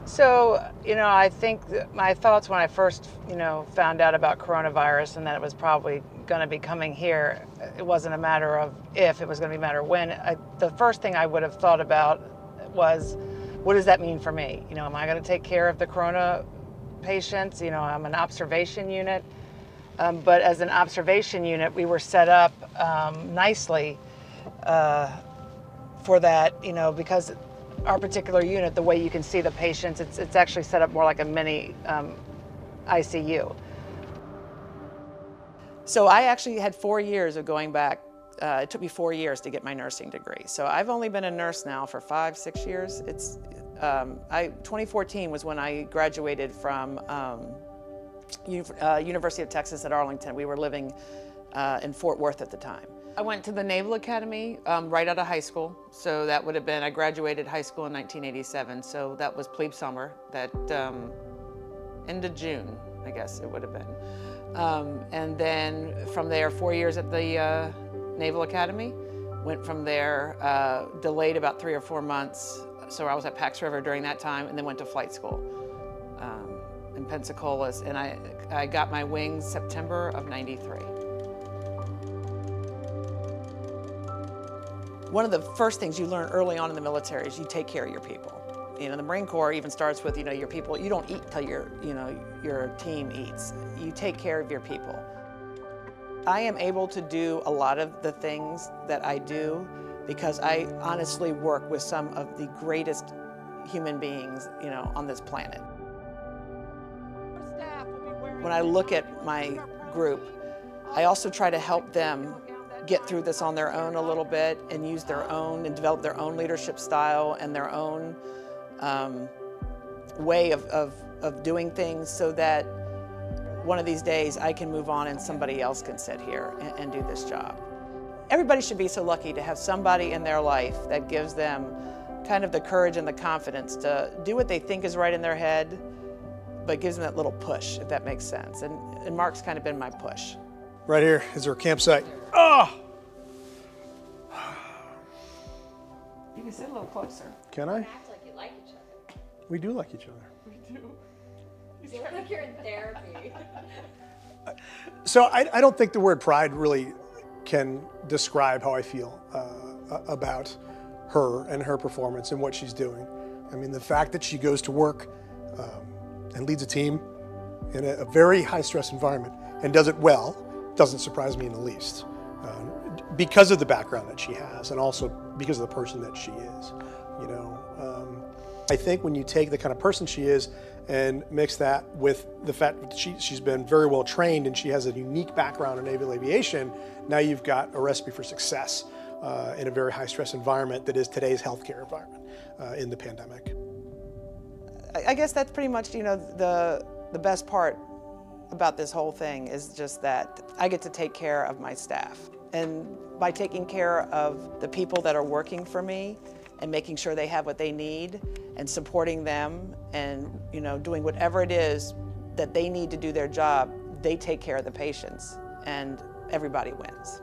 So, I think that my thoughts when I first, found out about coronavirus and that it was probably going to be coming here, it wasn't a matter of if, it was going to be a matter of when. The first thing I would have thought about was, what does that mean for me? Am I going to take care of the corona patients? I'm an observation unit. But as an observation unit, we were set up nicely for that, because our particular unit, the way you can see the patients, it's actually set up more like a mini ICU. So I actually had 4 years of going back. It took me 4 years to get my nursing degree. So I've only been a nurse now for 5-6 years. 2014 was when I graduated from University of Texas at Arlington. We were living in Fort Worth at the time. I went to the Naval Academy right out of high school. So that would have been, I graduated high school in 1987. So that was plebe summer, that end of June, I guess it would have been. And then from there, 4 years at the Naval Academy. Went from there, delayed about 3 or 4 months. So I was at Pax River during that time, and then went to flight school in Pensacola. And I got my wings September of '93. One of the first things you learn early on in the military is you take care of your people. The Marine Corps even starts with, your people. You don't eat till your team eats. You take care of your people. I am able to do a lot of the things that I do because I honestly work with some of the greatest human beings, on this planet. When I look at my group, I also try to help them get through this on their own a little bit and use their own and develop their own leadership style and their own way of doing things, so that one of these days I can move on and somebody else can sit here and do this job. Everybody should be so lucky to have somebody in their life that gives them kind of the courage and the confidence to do what they think is right in their head, but gives them that little push, if that makes sense. And Mark's kind of been my push. Right here is our campsite. Oh! You can sit a little closer. Can I? Act like you like each other. We do like each other. We do. You look like you're in therapy. So I don't think the word pride really can describe how I feel about her and her performance and what she's doing. I mean, the fact that she goes to work and leads a team in a very high-stress environment and does it well doesn't surprise me in the least, because of the background that she has and also because of the person that she is. I think when you take the kind of person she is and mix that with the fact that she's been very well trained and she has a unique background in naval aviation, now you've got a recipe for success in a very high-stress environment that is today's healthcare environment in the pandemic. I guess that's pretty much, the best part about this whole thing is just that I get to take care of my staff. And by taking care of the people that are working for me and making sure they have what they need and supporting them and, doing whatever it is that they need to do their job, they take care of the patients and everybody wins.